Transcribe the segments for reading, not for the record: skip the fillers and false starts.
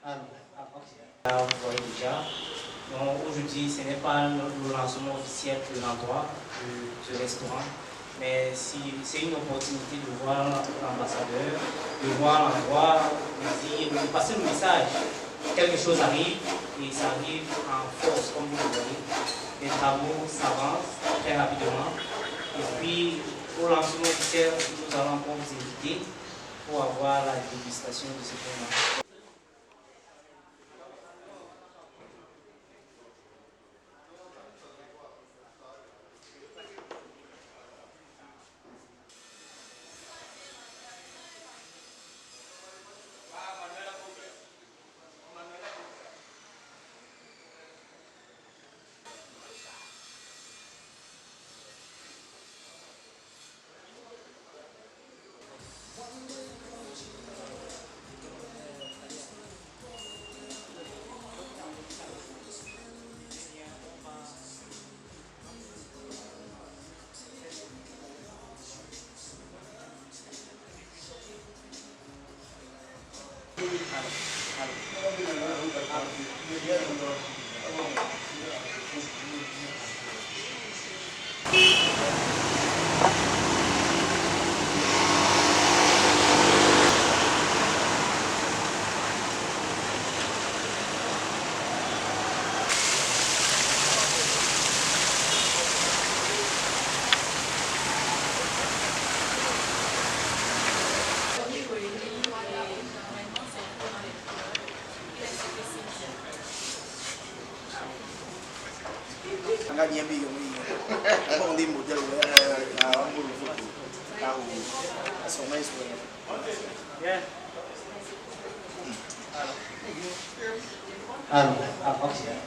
Vous voyez déjà. Donc aujourd'hui, ce n'est pas le lancement officiel de l'endroit du restaurant, mais c'est une opportunité de voir l'ambassadeur, de voir l'endroit, de passer le message. Quelque chose arrive et ça arrive en force, comme vous le voyez. Les travaux s'avancent très rapidement. Et puis, au lancement officiel, nous allons encore vous inviter pour avoir la dégustation de ce moment.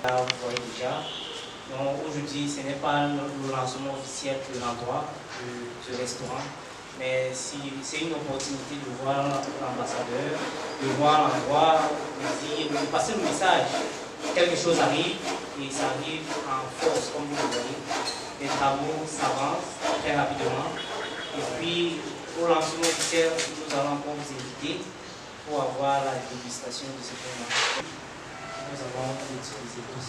Vous voyez déjà. Donc aujourd'hui, ce n'est pas le lancement officiel de l'endroit du restaurant, mais c'est une opportunité de voir l'ambassadeur, de voir l'endroit, de passer le message. Quelque chose arrive et ça arrive en force, comme vous le voyez. Les travaux s'avancent très rapidement. Et puis, au lancement officiel, nous allons encore vous inviter pour avoir la dégustation de ce moment. Nous avons utilisé tous.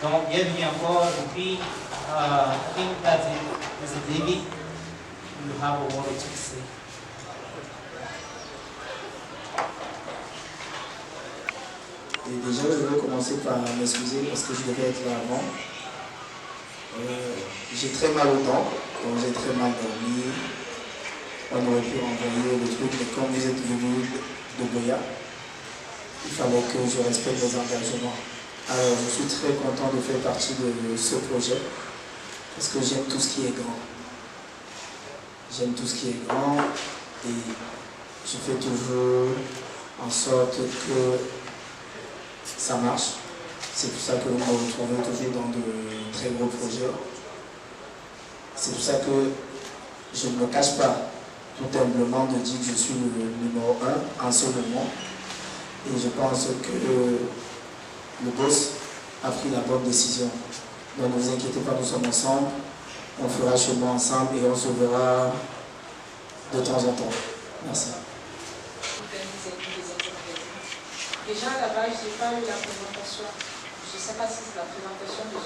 Donc, bienvenue encore. Et puis, I think that Mr. David, you have a word to say. Et déjà, je vais commencer par m'excuser parce que je devais être là avant. J'ai très mal au dents, donc j'ai très mal dormi. On aurait pu envoyer le truc, mais comme vous êtes venu de Boya, il fallait que je respecte mes engagements. Alors, je suis très content de faire partie de ce projet parce que j'aime tout ce qui est grand. J'aime tout ce qui est grand et je fais toujours en sorte que ça marche. C'est pour ça que vous me retrouvez toujours dans de très gros projets. C'est pour ça que je ne me cache pas tout humblement de dire que je suis le numéro 1 en ce moment. Et je pense que le boss a pris la bonne décision. Donc ne vous inquiétez pas, nous sommes ensemble. On fera chemin ensemble et on se verra de temps en temps. Merci. Déjà à la base, je n'ai pas eu la présentation. Je ne sais pas si c'est la présentation de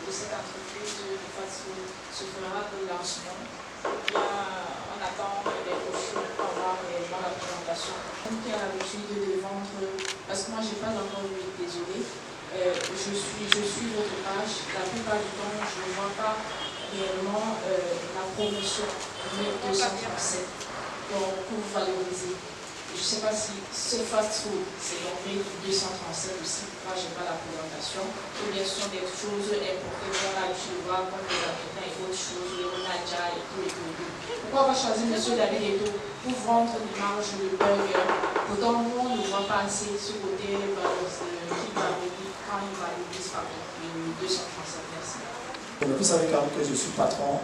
cette entreprise de fast-food se fera pour le lancement. On attend les brochures pour avoir réellement la présentation. Qui a l'habitude de les vendre, parce que moi je n'ai pas encore eu, désolé. Je suis votre page. La plupart du temps, je ne vois pas réellement la promotion de 237 pour vous valoriser. Je ne sais pas si ce fast-food, c'est nommé 237 aussi, moi je n'ai pas la présentation. Ou bien ce sont des choses importées, on a dû voir comme les Africains et autres choses, le Naja et tout les produits. Pourquoi on va choisir M. David Eto pour vendre l'image de burger? Pourtant, nous, on ne voit pas assez ce côté qui valorise quand il valorise par le 237. Merci. Vous savez quand même que je suis patron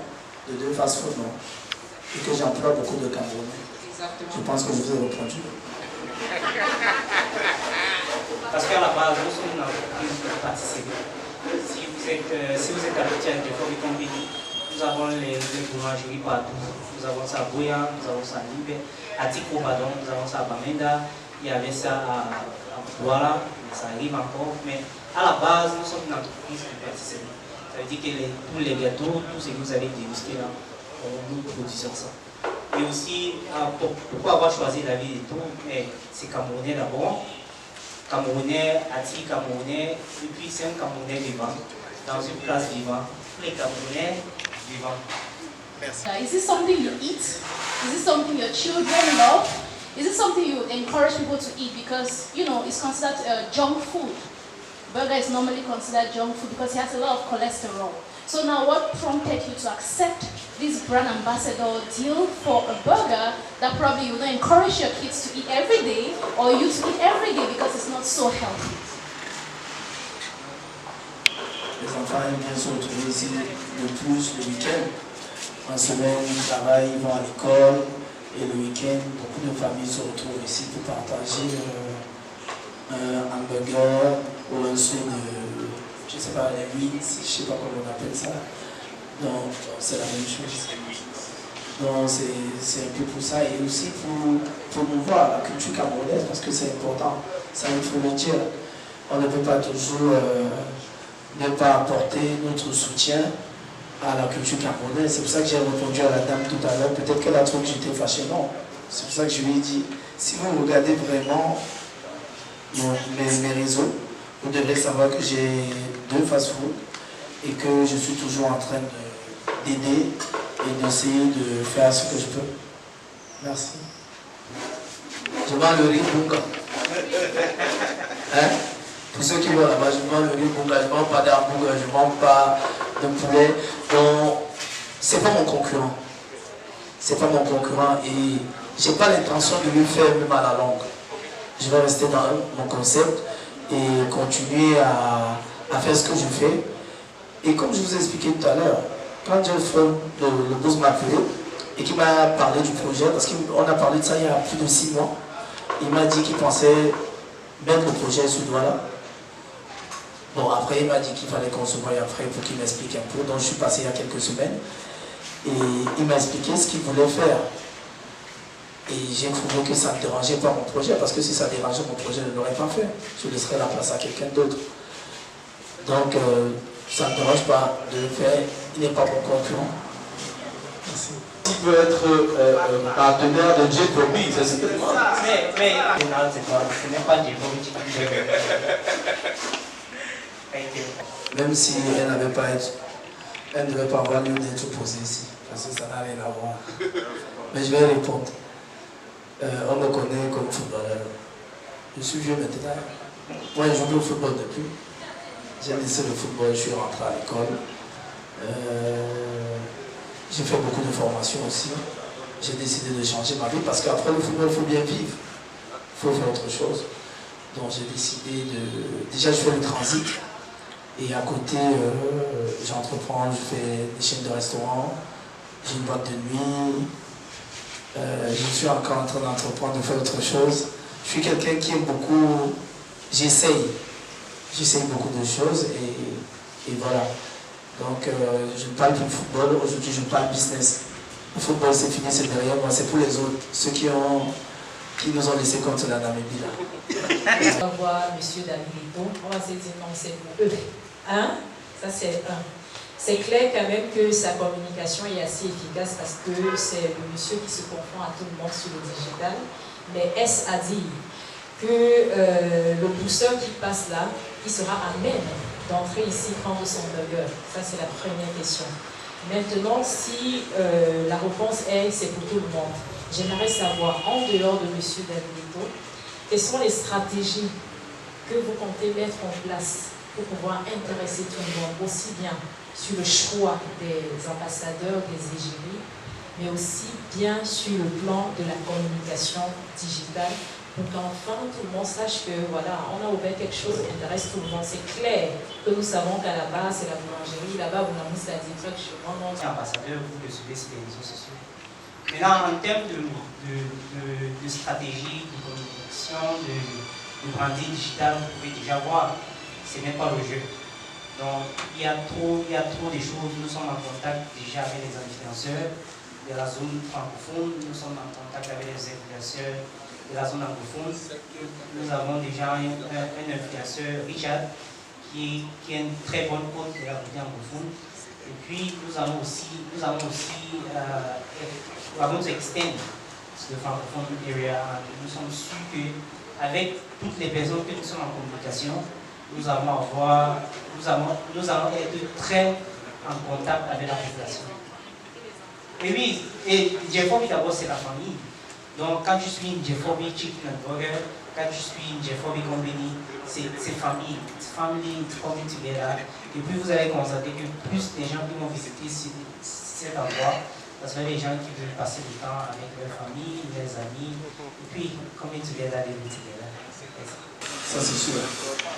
de 2 fast-food, non? Et que j'emploie beaucoup de Camerounais. Je pense que je vous ai répondu. Parce qu'à la base, nous sommes une entreprise de pâtisserie. Si vous êtes habitué à l'effort de Combini, nous avons les boulangeries partout. Nous avons ça à Boya, nous avons ça à Libé, à Tiko, pardon, nous avons ça à Bamenda, il y avait ça à Voilà, ça arrive encore, mais à la base, nous sommes une entreprise de pâtisserie. Ça veut dire que tous les gâteaux, tout ce que vous avez dégusté là, nous produisons ça. Et aussi, pourquoi avoir choisi la ville et tout, mais c'est Camerounais d'abord. Camerounais, Ati Camerounais, et puis c'est un Camerounais vivant, dans une place vivante. Les Camerounais vivants. Merci. Is this something you eat? Is this something your children love? Is it something you encourage people to eat? Because, you know, it's considered junk food. Burger is normally considered junk food because it has a lot of cholesterol. So now what prompted you to accept this brand ambassador deal for a burger that probably you don't encourage your kids to eat every day or you to eat every day because it's not so healthy? Les enfants aiment bien se retrouver ici le plus le week-end. En semaine, ils travaillent, ils vont à l'école. Et le week-end, beaucoup de familles se retrouvent ici pour partager un hamburger ou un saut de, je ne sais pas, les wings, je ne sais pas comment on appelle ça. Donc, c'est la même chose. Donc, c'est un peu pour ça et aussi pour promouvoir la culture camerounaise parce que c'est important. Ça, il faut le dire. On ne peut pas toujours ne pas apporter notre soutien à la culture camerounaise. C'est pour ça que j'ai répondu à la dame tout à l'heure. Peut-être qu'elle a trouvé que j'étais fâché. Non. C'est pour ça que je lui ai dit, si vous regardez vraiment mes réseaux, vous devrez savoir que j'ai 2 fast-food et que je suis toujours en train d'aider et d'essayer de faire ce que je peux. Merci. Je vends le riz bunga. Hein? Pour ceux qui vont là-bas, je vends le riz bunga, je ne vends pas d'hamburger, je ne vends pas de poulet. Donc, c'est pas mon concurrent. C'est pas mon concurrent et j'ai pas l'intention de lui faire même à la longue. Je vais rester dans mon concept et continuer à faire ce que je fais. Et comme je vous ai expliqué tout à l'heure, quand le boss m'a appelé et qu'il m'a parlé du projet, parce qu'on a parlé de ça il y a plus de 6 mois, il m'a dit qu'il pensait mettre le projet sur Douala. Bon, après, il m'a dit qu'il fallait qu'on se voie après pour qu'il m'explique un peu. Donc, je suis passé il y a quelques semaines. Et il m'a expliqué ce qu'il voulait faire. Et j'ai trouvé que ça ne dérangeait pas mon projet. Parce que si ça dérangeait mon projet, je ne l'aurais pas fait. Je laisserais la place à quelqu'un d'autre. Donc, ça ne me dérange pas de le faire. Il n'est pas mon concurrent. Merci. Il peut être partenaire de Jet Bobby, c'est ce que tu vois. Mais ce n'est pas Jet Bobby. Même si elle n'avait pas être, elle ne devait pas avoir lieu d'être opposée ici, parce que ça n'a rien à voir. Mais je vais répondre. On me connaît comme footballeur. Je suis vieux maintenant. Moi, je joue au football depuis. J'ai laissé le football, je suis rentré à l'école. J'ai fait beaucoup de formations aussi. J'ai décidé de changer ma vie parce qu'après le football, il faut bien vivre. Il faut faire autre chose. Donc j'ai décidé de... Déjà, je fais le transit. Et à côté, j'entreprends, je fais des chaînes de restaurants, j'ai une boîte de nuit, je suis encore en train d'entreprendre, de faire autre chose. Je suis quelqu'un qui aime beaucoup, j'essaye beaucoup de choses et voilà. Donc je parle plus de football, aujourd'hui je parle business. Le football c'est fini, c'est derrière moi, c'est pour les autres, ceux qui nous ont laissé contre la Namibie là. On va voir M. David, on va se dire non, c'est eux. Hein? Ça c'est un. C'est clair quand même que sa communication est assez efficace parce que c'est le monsieur qui se confond à tout le monde sur le digital. Mais est-ce à dire que le pousseur qui passe là, il sera à même d'entrer ici prendre son burger? Ça c'est la première question. Maintenant, si la réponse est c'est pour tout le monde, j'aimerais savoir, en dehors de M. David, quelles sont les stratégies que vous comptez mettre en place pour pouvoir intéresser tout le monde, aussi bien sur le choix des ambassadeurs, des égéries, mais aussi bien sur le plan de la communication digitale, pour qu'enfin tout le monde sache que voilà, on a ouvert quelque chose qui intéresse tout le monde. C'est clair que nous savons qu'à la base, c'est la boulangerie, là-bas, vous n'avez pas dit que chez moi, non. Ambassadeur, vous le suivez sur les réseaux sociaux. Maintenant, en termes de stratégie, de communication, de branding digital, vous pouvez déjà voir, ce n'est pas le jeu. Donc, il y a trop de choses. Nous sommes en contact déjà avec les influenceurs de la zone francophone, nous sommes en contact avec les influenceurs de la zone anglophone. Nous avons déjà un influenceur, Richard, qui a une très bonne cote de la côté anglophone. Et puis nous avons aussi to extend the francophone area. Nous sommes sûrs qu'avec toutes les personnes que nous sommes en communication, nous allons être très en contact avec la population. Et oui, et Jeffobi d'abord c'est la famille. Donc quand je suis une Jeffobi Chicken and Burger, quand je suis une Jeffobi Company, c'est famille, it's family, it's coming together. Et puis vous allez constater que plus les gens qui vont visiter cet endroit, ça sera des gens qui veulent passer du temps avec leur famille, leurs amis, et puis coming together, living together. Ça c'est sûr.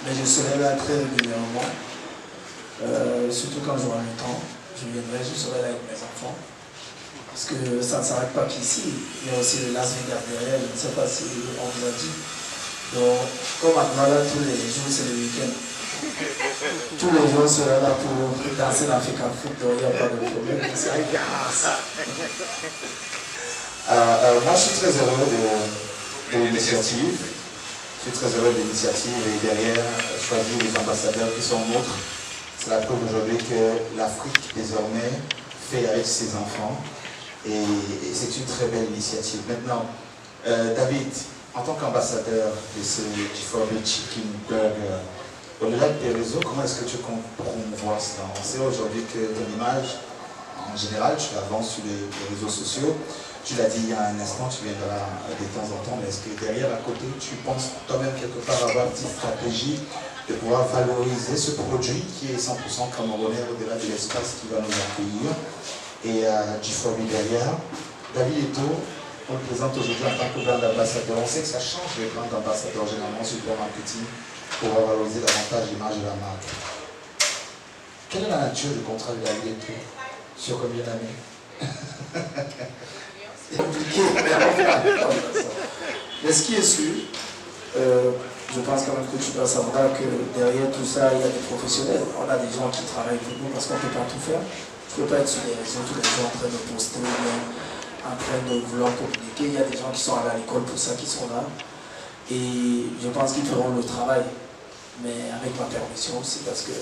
Mais je serai là très régulièrement. Surtout quand j'aurai le temps. Je viendrai, je serai là avec mes enfants. Parce que ça ne s'arrête pas qu'ici. Il y a aussi le Las Vegas derrière. Je ne sais pas si on vous a dit. Donc, comme à Douala, tous les jours, c'est le week-end. Tous les jours, on sera là pour danser l'Africa Foot. Donc, il n'y a pas de problème. Moi, je suis très heureux de l'initiative. Je suis très heureux de l'initiative et derrière, choisir les ambassadeurs qui sont nôtres. C'est la preuve aujourd'hui que l'Afrique, désormais, fait avec ses enfants. Et c'est une très belle initiative. Maintenant, David, en tant qu'ambassadeur de ce Jeffobi Chicken Burger, au-delà de tes réseaux, comment est-ce que tu promouvois cela? On sait aujourd'hui que ton image, en général, tu la vends sur les réseaux sociaux. Tu l'as dit il y a un instant, tu viendras de temps en temps, mais est-ce que derrière, à côté, tu penses toi-même quelque part avoir une petite stratégie de pouvoir valoriser ce produit qui est 100% camerounais au-delà de l'espace qui va nous accueillir? Et Jeffobi derrière, David Eto'o, on le présente aujourd'hui en tant que brand ambassadeur. On sait que ça change les brands ambassadeurs généralement sur le marketing pour valoriser davantage l'image de la marque. Quelle est la nature du contrat de David Eto'o? Sur combien d'années? C'est compliqué, mais ce qui est sûr, je pense quand même que tu dois savoir que derrière tout ça, il y a des professionnels. On a des gens qui travaillent pour nous parce qu'on ne peut pas tout faire. Je ne peux pas être sur les réseaux tous les jours en train de poster ou bien en train de vouloir communiquer. Il y a des gens qui sont allés à l'école pour ça, qui sont là. Et je pense qu'ils feront le travail, mais avec ma permission aussi, parce que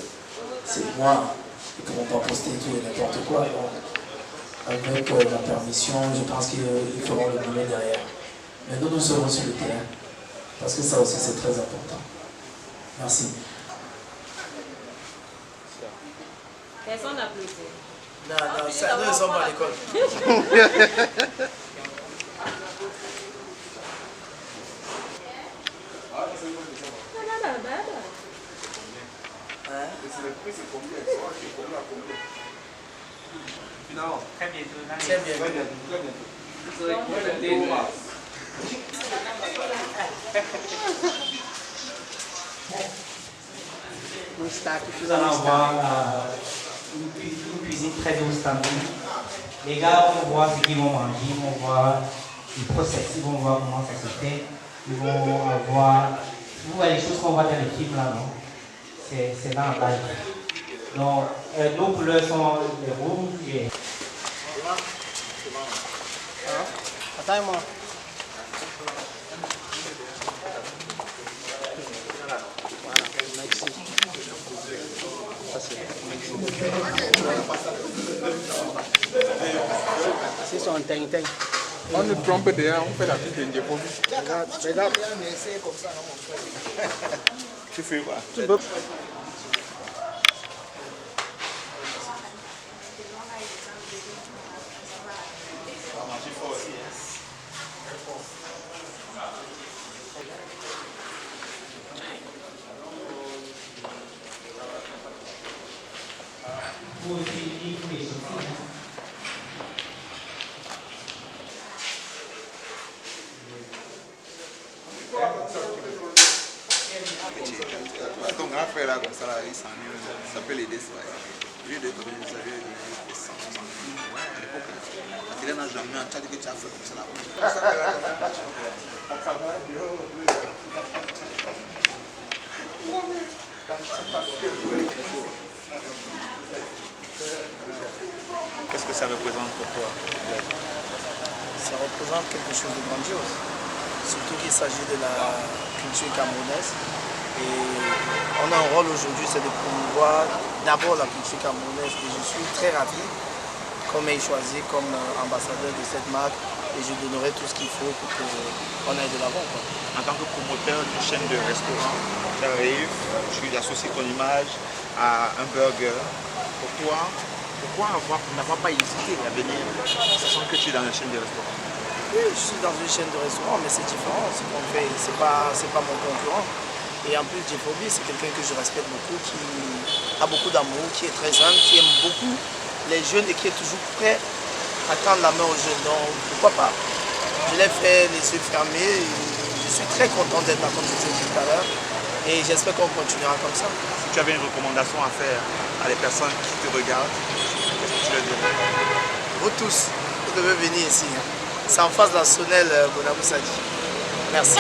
c'est moi, ils ne pourront pas poster tout et n'importe quoi. Donc, avec la permission, je pense qu'ils feront le boulot derrière. Mais nous serons sur le terrain, parce que ça aussi c'est très important. Merci. Personne n'applaudit. Non, ça, nous sommes à l'école. Très bientôt. Très bien. Nous allons avoir une cuisine très bien standard. Les gars vont voir ce qu'ils vont manger, ils vont voir le process, ils vont voir comment ça se fait. Ils vont voir, vous voyez les choses qu'on voit dans les films là, non? C'est là en live. Donc, nos couleurs sont les rouges et... Attends-moi. C'est son ting-ting. On nous trompe derrière, on fait la pub de Jeffobi. Regarde. Tu fais quoi? Tu peux. Ton grand frère là, comme ça, là, il s'en est, ça peut l'aider. Au lieu de donner des avis, de 100, 100 000, ouais, à l'époque, il n'a jamais entendu que tu as fait comme ça là. Qu'est-ce que ça représente pour toi? Ça représente quelque chose de grandiose. surtout qu'il s'agit de la culture camerounaise. Et on a un rôle aujourd'hui, c'est de promouvoir d'abord la culture camerounaise. Et je suis très ravi qu'on m'ait choisi comme ambassadeur de cette marque. Et je donnerai tout ce qu'il faut pour qu'on aille de l'avant. En tant que promoteur d'une chaîne de restaurants, tu arrives, tu associes ton image à un burger. Pourquoi n'avoir pas hésité à venir, sachant que tu es dans une chaîne de restaurants? Oui, je suis dans une chaîne de restaurants, mais c'est différent. Ce qu'on fait, c'est pas mon concurrent. Et en plus, J4B, c'est quelqu'un que je respecte beaucoup, qui a beaucoup d'amour, qui est très humble, qui aime beaucoup les jeunes et qui est toujours prêt à tendre la main aux jeunes. Donc, pourquoi pas? Je l'ai fait les yeux fermés. Je suis très content d'être là, comme je disais tout à l'heure. Et j'espère qu'on continuera comme ça. Si tu avais une recommandation à faire à les personnes qui te regardent, qu'est-ce que tu leur dirais? Vous tous, vous devez venir ici. C'est en face de la Sonnelle Bonabou Sadi. Merci.